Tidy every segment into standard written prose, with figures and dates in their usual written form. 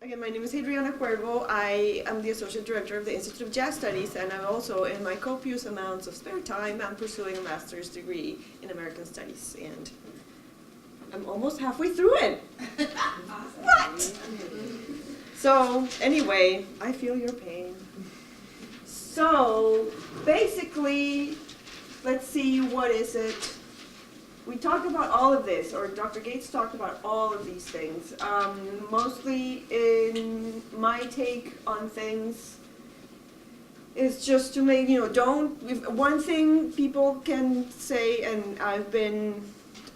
Again, my name is Adriana Cuervo. I am the Associate Director of the Institute of Jazz Studies, and I'm also, in my copious amounts of spare time, I'm pursuing a master's degree in American Studies, and I'm almost halfway through it. What? So, anyway, I feel your pain. So, basically, let's see, what is it? We talked about all of this, or Dr. Gates talked about all of these things. Mostly in my take on things is just to make, one thing people can say, and I've been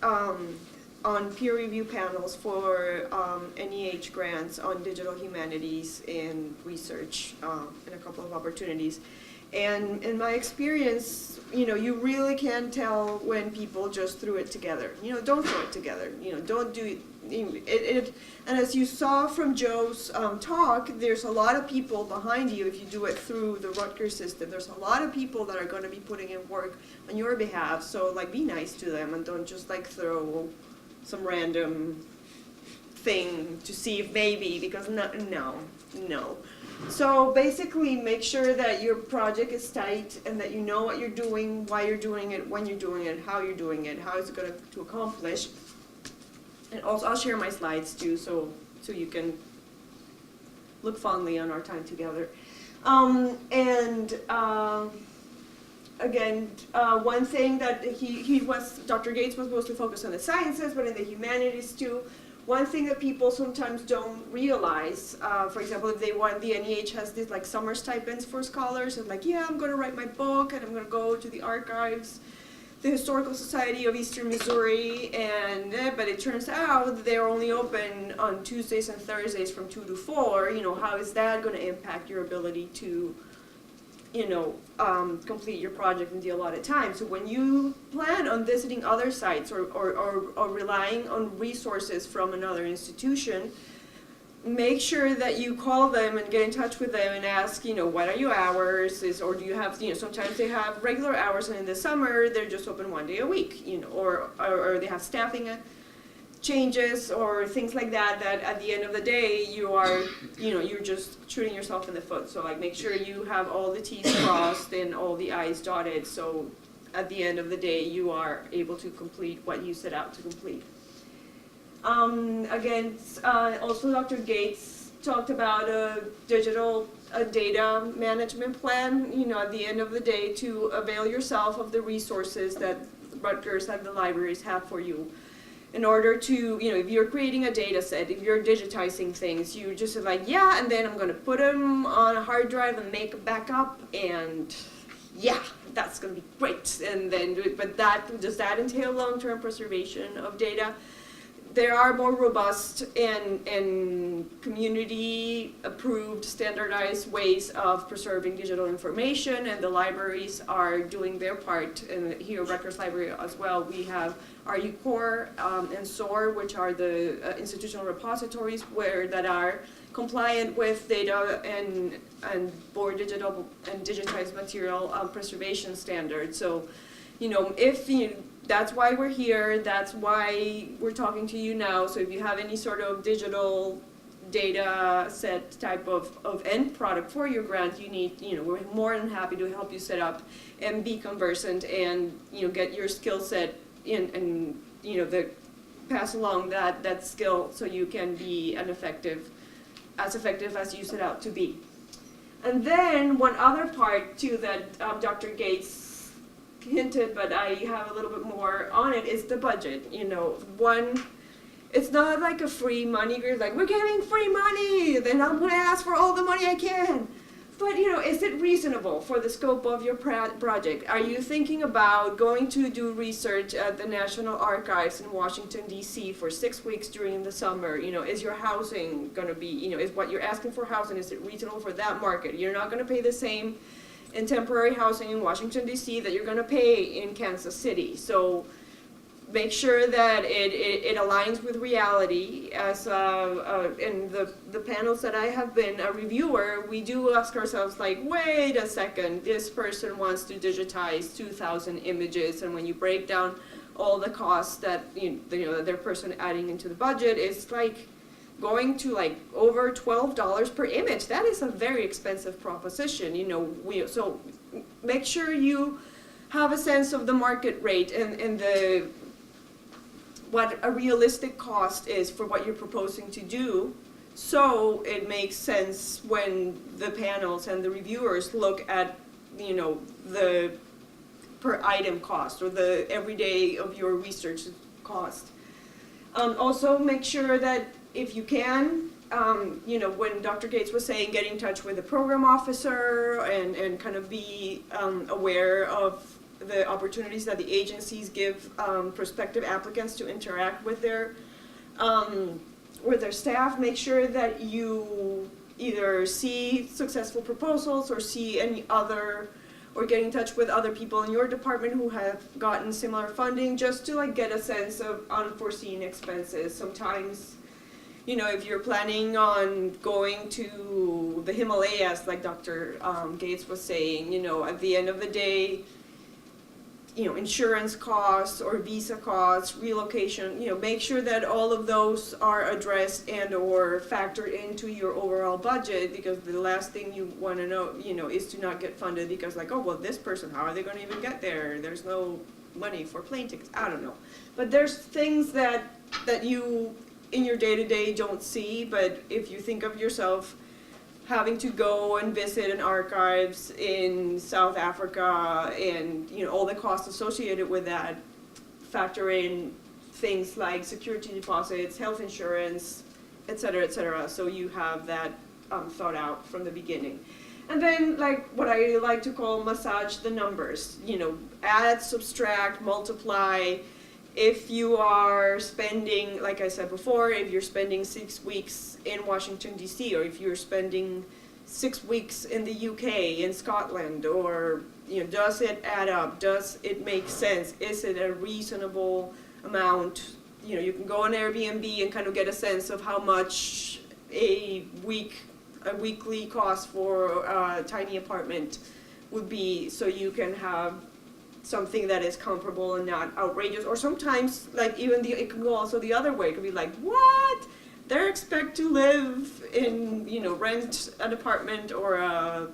on peer review panels for NEH grants on digital humanities and research in a couple of opportunities. And in my experience, you really can tell when people just threw it together. Don't throw it together. Don't do it. And as you saw from Joe's talk, there's a lot of people behind you if you do it through the Rutgers system. There's a lot of people that are going to be putting in work on your behalf. So be nice to them and don't just throw some random thing to see if maybe, because no. So basically make sure that your project is tight and that you know what you're doing, why you're doing it, when you're doing it, how you're doing it, how it's going to accomplish. And also I'll share my slides too, so you can look fondly on our time together. Again, one thing that Dr. Gates was mostly focused on the sciences, but in the humanities too. One thing that people sometimes don't realize, for example, if the NEH has these summer stipends for scholars, and yeah, I'm going to write my book, and I'm going to go to the archives, the Historical Society of Eastern Missouri, but it turns out they're only open on Tuesdays and Thursdays from 2 to 4. How is that going to impact your ability to complete your project in the allotted time? So when you plan on visiting other sites or relying on resources from another institution, make sure that you call them and get in touch with them and ask, what are your hours? Or do you have, sometimes they have regular hours, and in the summer they're just open 1 day a week, or they have staffing changes or things like that at the end of the day you're just shooting yourself in the foot. So make sure you have all the T's crossed and all the I's dotted, so at the end of the day you are able to complete what you set out to complete. Again, also Dr. Gates talked about a digital data management plan, at the end of the day, to avail yourself of the resources that Rutgers and the libraries have for you. In order to, if you're creating a data set, if you're digitizing things, you just yeah, and then I'm going to put them on a hard drive and make a backup, and yeah, that's going to be great. And then, but does that entail long-term preservation of data? There are more robust and community-approved, standardized ways of preserving digital information, and the libraries are doing their part. And here at Rutgers Library as well, we have RUCORE and SOAR, which are the institutional repositories that are compliant with data and board digital and digitized material preservation standards. So, that's why we're here, that's why we're talking to you now. So if you have any sort of digital data set type of end product for your grant, you need, we're more than happy to help you set up and be conversant and, get your skill set in and, pass along that skill so you can be as effective as you set out to be. And then one other part too that Dr. Gates hinted, but I have a little bit more on it, is the budget. It's not like a free money grid, we're giving free money, then I'm going to ask for all the money I can. But is it reasonable for the scope of your project? Are you thinking about going to do research at the National Archives in Washington, D.C. for 6 weeks during the summer? Is your housing going to be, is what you're asking for housing, is it reasonable for that market? You're not going to pay the same in temporary housing in Washington, D.C. that you're going to pay in Kansas City. So make sure that it aligns with reality. As in the panels that I have been a reviewer, we do ask ourselves, wait a second, this person wants to digitize 2,000 images, and when you break down all the costs that that their person adding into the budget, it's going to like over $12 per image. That is a very expensive proposition, you know. So make sure you have a sense of the market rate and the what a realistic cost is for what you're proposing to do, so it makes sense when the panels and the reviewers look at, you know, the per item cost or the everyday of your research cost. Also make sure that if you can, you know, when Dr. Gates was saying get in touch with the program officer and kind of be aware of the opportunities that the agencies give prospective applicants to interact with their staff, make sure that you either see successful proposals or see any other, or get in touch with other people in your department who have gotten similar funding, just to like get a sense of unforeseen expenses. Sometimes, you know, if you're planning on going to the Himalayas, like Dr. Gates was saying, you know, at the end of the day, you know, insurance costs or visa costs, relocation, you know, make sure that all of those are addressed and or factored into your overall budget, because the last thing you want to know, you know, is to not get funded because like, oh, well, this person, how are they going to even get there? There's no money for plane tickets. I don't know. But there's things that you in your day-to-day don't see, but if you think of yourself having to go and visit an archives in South Africa and, you know, all the costs associated with that, factor in things like security deposits, health insurance, et cetera, so you have that thought out from the beginning. And then, like, what I like to call massage the numbers, you know, add, subtract, multiply. If you are spending, like I said before, if you're spending 6 weeks in Washington, D.C., or if you're spending 6 weeks in the UK, in Scotland, or, you know, does it add up? Does it make sense? Is it a reasonable amount? You know, you can go on Airbnb and kind of get a sense of how much a weekly cost for a tiny apartment would be, so you can have something that is comparable and not outrageous. Or sometimes, like, even it can go also the other way. It could be like, what? They expect to live in, you know, rent an apartment or a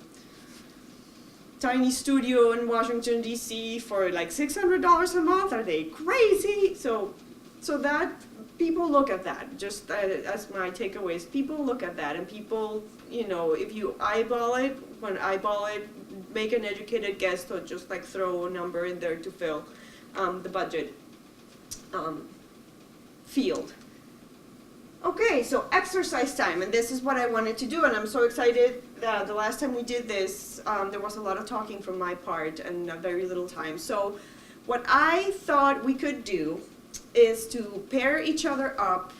tiny studio in Washington, D.C. for like $600 a month. Are they crazy? So that people look at that. Just as my takeaways, people look at that, and people, you know, if you eyeball it, make an educated guess, or just like throw a number in there to fill the budget field. Okay, so exercise time, and this is what I wanted to do, and I'm so excited that the last time we did this, there was a lot of talking from my part and very little time. So what I thought we could do is to pair each other up.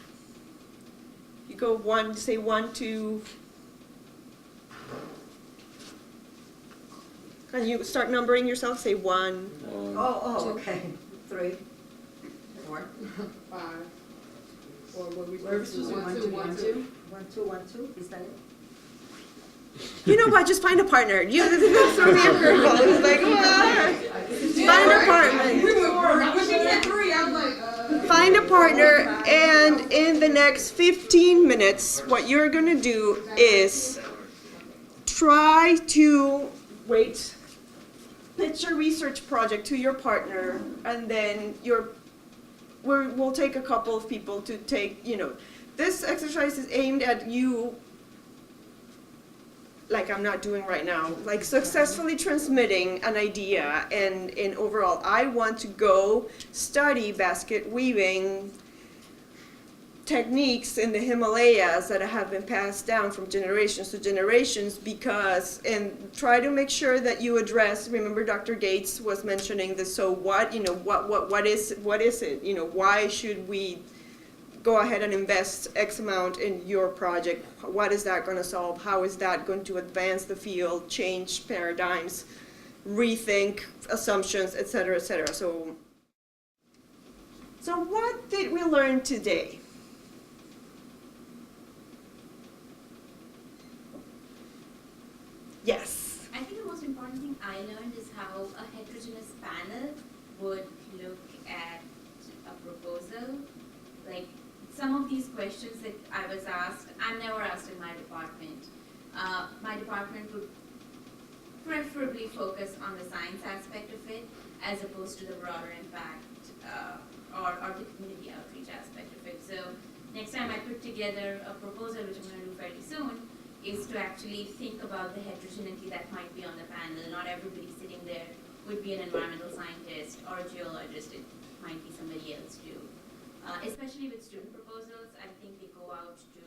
You go one, say 1, 2. Can you start numbering yourself? Say 1. Oh, okay. 3, 4, 5. Or what we Where's do? 1, 2, 1, 2. 1, 2, 1, 2. Is that it? You know what? Just find a partner. You throw me a curveball. It's like, find a partner. When she said 3, I was like, Find a partner, and in the next 15 minutes, what you're gonna do is try to pitch your research project to your partner, and then we'll take a couple of people to take, you know, this exercise is aimed at you, like I'm not doing right now, like successfully transmitting an idea, and in overall, I want to go study basket weaving techniques in the Himalayas that have been passed down from generations to generations, because, and try to make sure that you address, remember Dr. Gates was mentioning the so what, you know, what is it, you know, why should we go ahead and invest X amount in your project? What is that going to solve? How is that going to advance the field, change paradigms, rethink assumptions, et cetera, et cetera. So what did we learn today? Yes. I think the most important thing I learned is how a heterogeneous panel would look at a proposal. Like, some of these questions that I was asked, I'm never asked in my department. My department would preferably focus on the science aspect of it as opposed to the broader impact or the community outreach aspect of it. So next time I put together a proposal, which I'm going to do fairly soon, is to actually think about the heterogeneity that might be on the panel. Not everybody sitting there would be an environmental scientist or a geologist. It might be somebody else too. Especially with student proposals, I think they go out to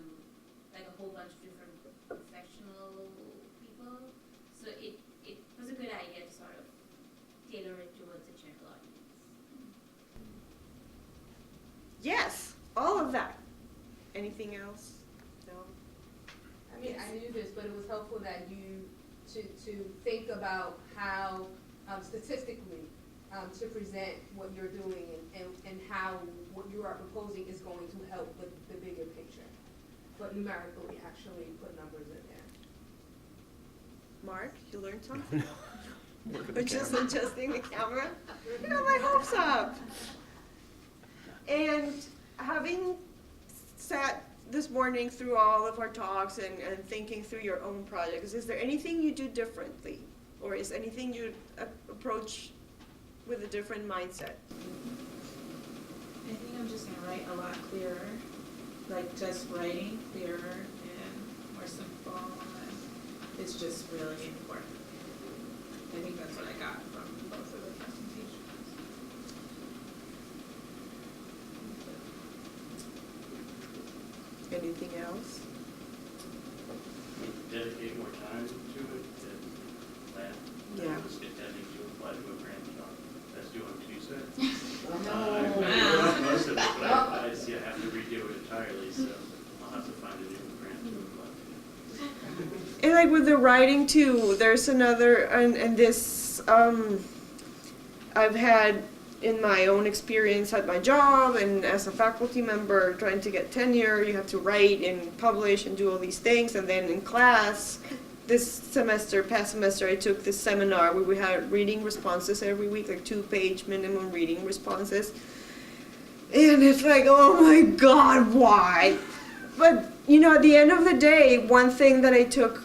like a whole bunch of different professional people. So it was a good idea to sort of tailor it towards a general audience. Yes, all of that. Anything else? No? I mean, I knew this, but it was helpful that you, to think about how statistically to present what you're doing and how what you are proposing is going to help the bigger picture. But numerically, actually put numbers in there. Mark, you learned something? Work with Or the just camera. adjusting the camera? You got my hopes up. And having sat this morning through all of our talks and thinking through your own projects, is there anything you do differently? Or is anything you approach with a different mindset? I think I'm just gonna write a lot clearer, like just writing clearer and more simple, and it's just really important. I think that's what I got from both of the presentations. Anything else? Dedicate more time to it than plan. Yeah. Just intending to apply to a grant that's due on Tuesday. Wow. Most of it, but I see I have to redo it entirely, so I'll have to find a new grant to apply to. And like with the writing too, there's another, and this, I've had in my own experience at my job and as a faculty member trying to get tenure, you have to write and publish and do all these things. And then in class, past semester, I took this seminar where we had reading responses every week, like 2-page minimum reading responses. And it's like, oh my God, why? But, you know, at the end of the day, one thing that I took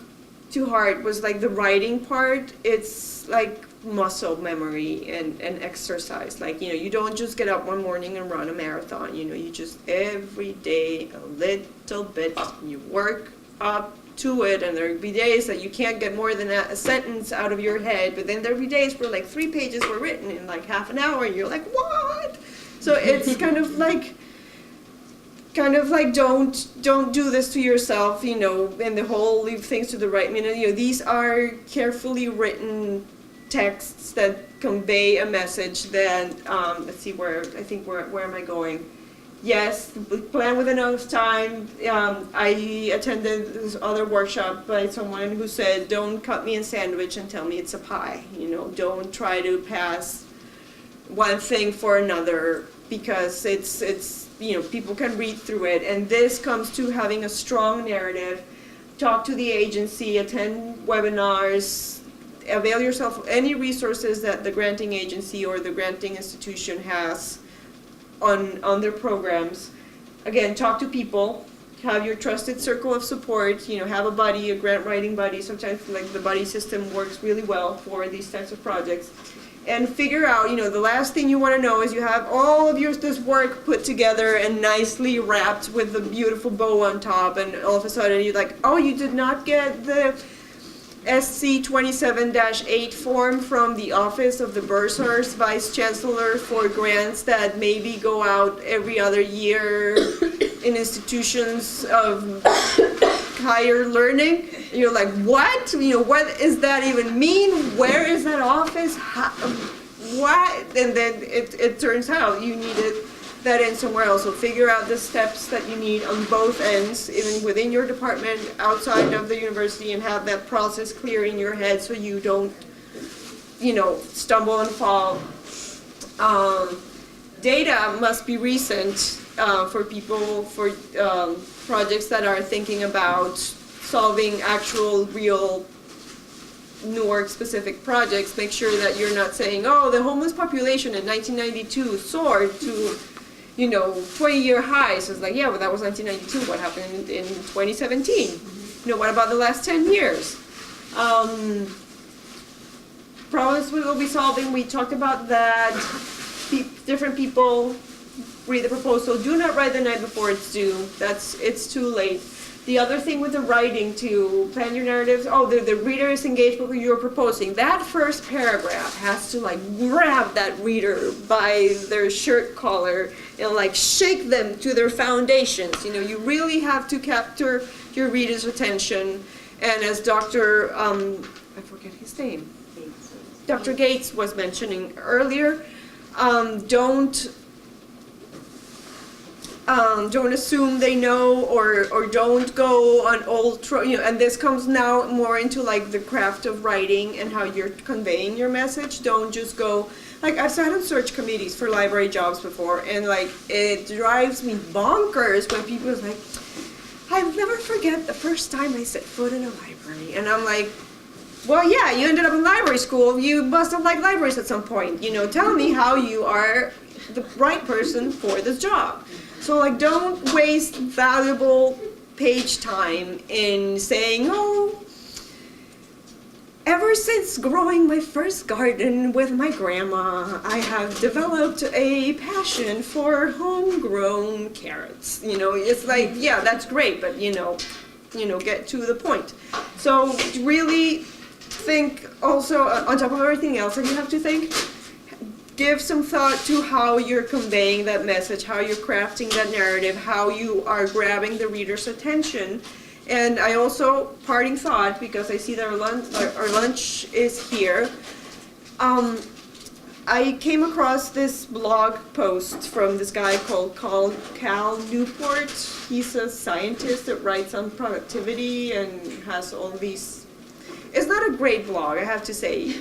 to heart was like the writing part. It's like muscle memory and exercise. Like, you know, you don't just get up one morning and run a marathon. You know, you just every day a little bit, you work up to it, and there'll be days that you can't get more than a sentence out of your head, but then there'll be days where like 3 pages were written in like half an hour, and you're like, what? So it's kind of like don't do this to yourself, you know, and the whole leave things to the right minute. You know, these are carefully written texts that convey a message that, let's see, where am I going? Yes, plan with enough time. I attended this other workshop by someone who said, don't cut me a sandwich and tell me it's a pie. You know, don't try to pass one thing for another, because it's you know, people can read through it. And this comes to having a strong narrative. Talk to the agency, attend webinars, avail yourself of any resources that the granting agency or the granting institution has on their programs. Again, talk to people, have your trusted circle of support, you know, have a buddy, a grant writing buddy. Sometimes like the buddy system works really well for these types of projects. And figure out, you know, the last thing you want to know is you have all of this work put together and nicely wrapped with a beautiful bow on top, and all of a sudden you're like, oh, you did not get the SC 27-8 form from the Office of the Bursar's Vice Chancellor for grants that maybe go out every other year in institutions of higher learning. You're like, what? You know, what does that even mean? Where is that office? How, what? And then it turns out you needed that in somewhere else. So figure out the steps that you need on both ends, even within your department, outside of the university, and have that process clear in your head so you don't, you know, stumble and fall. Data must be recent for people, for projects that are thinking about solving actual, real Newark-specific projects. Make sure that you're not saying, oh, the homeless population in 1992 soared to 20-year highs. So it's like, yeah, but that was 1992. What happened in 2017? What about the last 10 years? Problems we will be solving, we talked about that. Different people read the proposal. Do not write the night before it's due. It's too late. The other thing with the writing to plan your narratives, the reader is engaged with what you're proposing. That first paragraph has to grab that reader by their shirt collar and shake them to their foundations. You really have to capture your reader's attention. And as Dr. I forget his name, Dr. Gates was mentioning earlier, don't assume they know, or don't go on old and this comes now more into the craft of writing and how you're conveying your message. Don't just go, I've sat on search committees for library jobs before, and it drives me bonkers when people are like, I'll never forget the first time I set foot in a library. And I'm like, well, yeah, you ended up in library school. You must have liked libraries at some point. Tell me how you are the right person for this job. So don't waste valuable page time in saying, ever since growing my first garden with my grandma, I have developed a passion for homegrown carrots. It's yeah, that's great, but get to the point. So really think also, on top of everything else that you have to think, give some thought to how you're conveying that message, how you're crafting that narrative, how you are grabbing the reader's attention. And I also, parting thought, because I see that our lunch is here, I came across this blog post from this guy called Cal Newport. He's a scientist that writes on productivity and has all these. It's not a great blog, I have to say.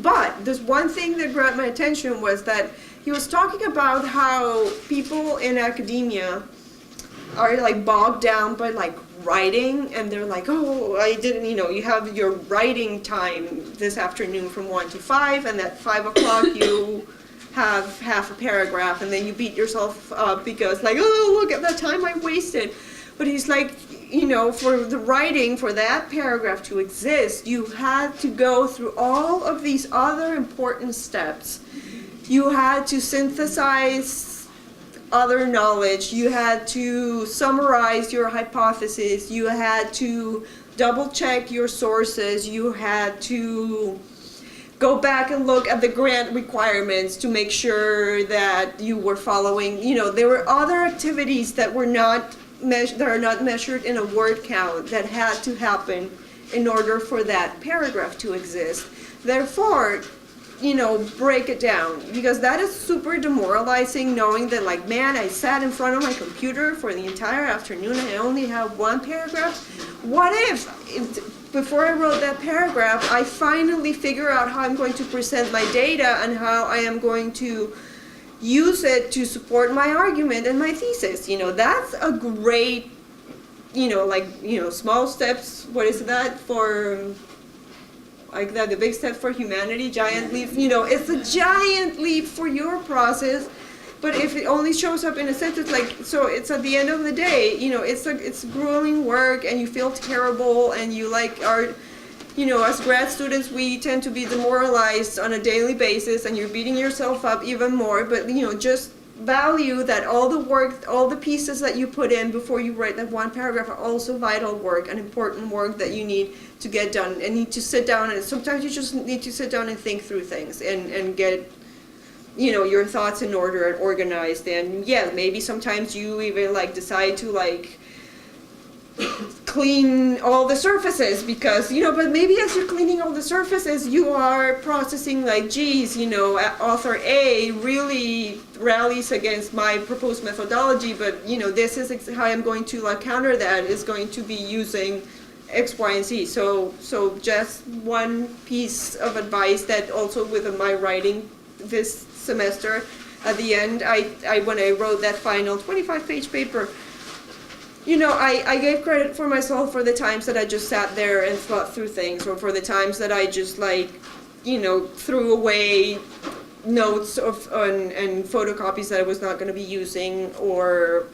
But there's one thing that grabbed my attention was that he was talking about how people in academia are bogged down by writing, and they're like, I didn't, you have your writing time this afternoon from 1 to 5, and at 5 o'clock you have half a paragraph, and then you beat yourself up because look at that time I wasted. But he's like, for the writing, for that paragraph to exist, you had to go through all of these other important steps. You had to synthesize other knowledge. You had to summarize your hypothesis. You had to double check your sources. You had to go back and look at the grant requirements to make sure that you were following. There were other activities that were not that are not measured in a word count that had to happen in order for that paragraph to exist. Therefore, break it down, because that is super demoralizing, knowing that man, I sat in front of my computer for the entire afternoon and I only have one paragraph. What if before I wrote that paragraph, I finally figure out how I'm going to present my data and how I am going to use it to support my argument and my thesis? That's a great, small steps, what is that for, the big step for humanity, giant leap, it's a giant leap for your process. But if it only shows up in a sentence, so it's at the end of the day, it's grueling work, and you feel terrible, and you are, as grad students, we tend to be demoralized on a daily basis, and you're beating yourself up even more. But just value that all the work, all the pieces that you put in before you write that one paragraph are also vital work and important work that you need to get done, and need to sit down, and sometimes you just need to sit down and think through things and get your thoughts in order and organized. And yeah, maybe sometimes you even decide to clean all the surfaces, because but maybe as you're cleaning all the surfaces, you are processing geez, author A really rallies against my proposed methodology, but this is how I'm going to counter that, is going to be using X, Y, and Z. So just one piece of advice that also with my writing this semester, at the end, I when I wrote that final 25-page paper, I gave credit for myself for the times that I just sat there and thought through things, or for the times that I just threw away notes and photocopies that I was not gonna be using, or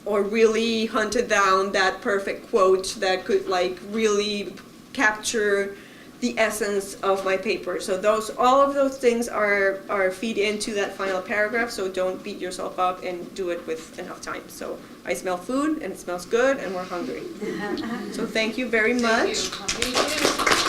really hunted down that perfect quote that could like really capture the essence of my paper. So all of those things are feed into that final paragraph, so don't beat yourself up and do it with enough time. So I smell food and it smells good and we're hungry. So thank you very much. Thank you.